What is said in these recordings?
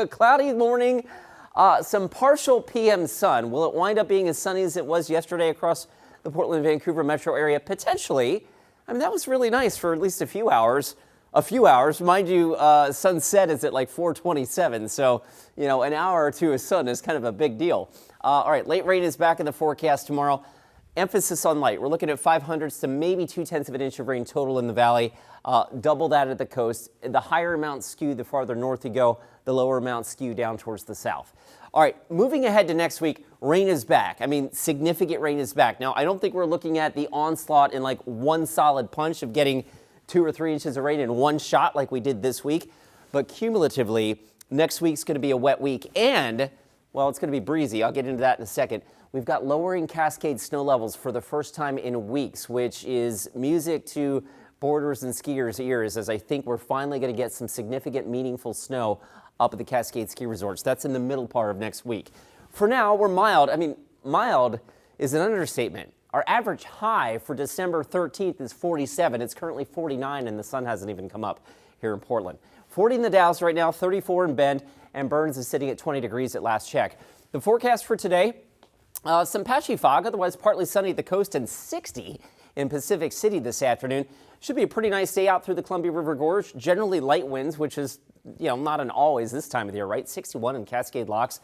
Cloudy morning, some partial PM sun. Will it wind up being as sunny as it was yesterday across the Portland, Vancouver metro area? Potentially. I mean, that was really nice for at least a few hours. Mind you, sunset is at like 4:27, so, an hour or two of sun is kind of a big deal. All right, late rain is back in the forecast tomorrow. Emphasis on light. We're looking at 0.05 to maybe 0.2 of an inch of rain total in the valley. Double that at the coast. The higher amounts skew the farther north you go. The lower amounts skew down towards the south. All right, moving ahead to next week, rain is back. I mean, significant rain is back. Now, I don't think we're looking at the onslaught in like one solid punch of getting 2 or 3 inches of rain in one shot like we did this week. But cumulatively, next week's going to be a wet week and, well, it's going to be breezy. I'll get into that in a second. We've got lowering Cascade snow levels for the first time in weeks, which is music to boarders and skiers' ears, as I think we're finally going to get some significant, meaningful snow up at the Cascade ski resorts. That's in the middle part of next week. For now, we're mild. I mean, mild is an understatement. Our average high for December 13th is 47. It's currently 49, and the sun hasn't even come up here in Portland. 40 in the Dalles right now, 34 in Bend, and Burns is sitting at 20 degrees at last check. The forecast for today, some patchy fog, otherwise partly sunny at the coast, and 60 in Pacific City this afternoon. Should be a pretty nice day out through the Columbia River Gorge. Generally light winds, which is, not an always this time of the year, right? 61 in Cascade Locks.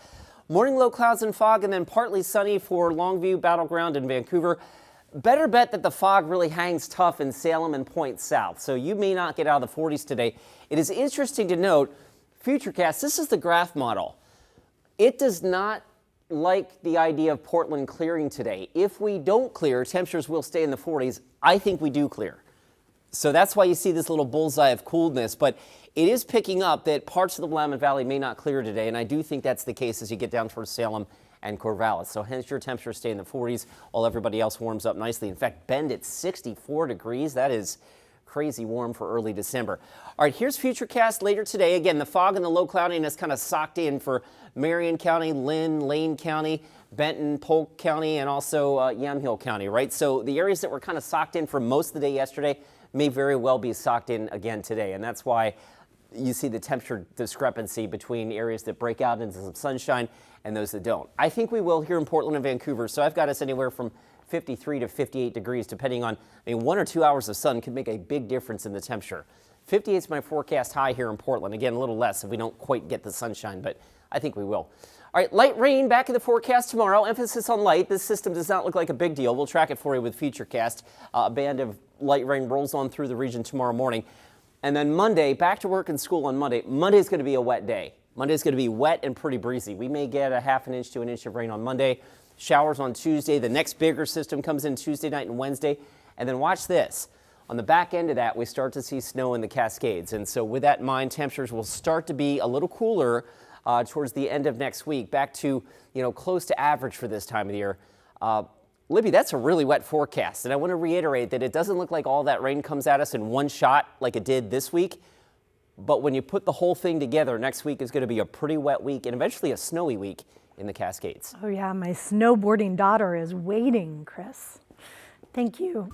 Morning low clouds and fog, and then partly sunny for Longview, Battleground, and Vancouver. Better bet that the fog really hangs tough in Salem and Point South, so you may not get out of the 40s today. It is interesting to note, Futurecast, this is the graph model. It does not like the idea of Portland clearing today. If we don't clear, temperatures will stay in the 40s. I think we do clear. So that's why you see this little bullseye of coolness, but it is picking up that parts of the Willamette Valley may not clear today, and I do think that's the case as you get down towards Salem and Corvallis. So hence your temperatures stay in the 40s while everybody else warms up nicely. In fact, Bend at 64 degrees. That is crazy warm for early December. All right, here's Futurecast later today. Again, the fog and the low cloudiness kind of socked in for Marion County, Lane County, Benton, Polk County, and also Yamhill County, right? So the areas that were kind of socked in for most of the day yesterday may very well be socked in again today, and that's why you see the temperature discrepancy between areas that break out into some sunshine and those that don't. I think we will here in Portland and Vancouver, so I've got us anywhere from 53 to 58 degrees, depending on, 1 or 2 hours of sun could make a big difference in the temperature. 58 is my forecast high here in Portland. Again, a little less if we don't quite get the sunshine, but I think we will. All right, light rain back in the forecast tomorrow. Emphasis on light. This system does not look like a big deal. We'll track it for you with Futurecast. A band of light rain rolls on through the region tomorrow morning. And then Monday, back to work and school on Monday. Monday's going to be a wet day. Monday's going to be wet and pretty breezy. We may get a ½ an inch to an inch of rain on Monday. Showers on Tuesday. The next bigger system comes in Tuesday night and Wednesday. And then watch this. On the back end of that, we start to see snow in the Cascades. And so with that in mind, temperatures will start to be a little cooler towards the end of next week, back to, close to average for this time of the year. Libby, that's a really wet forecast. And I want to reiterate that it doesn't look like all that rain comes at us in one shot like it did this week. But when you put the whole thing together, next week is going to be a pretty wet week and eventually a snowy week in the Cascades. Oh yeah, my snowboarding daughter is waiting, Chris. Thank you.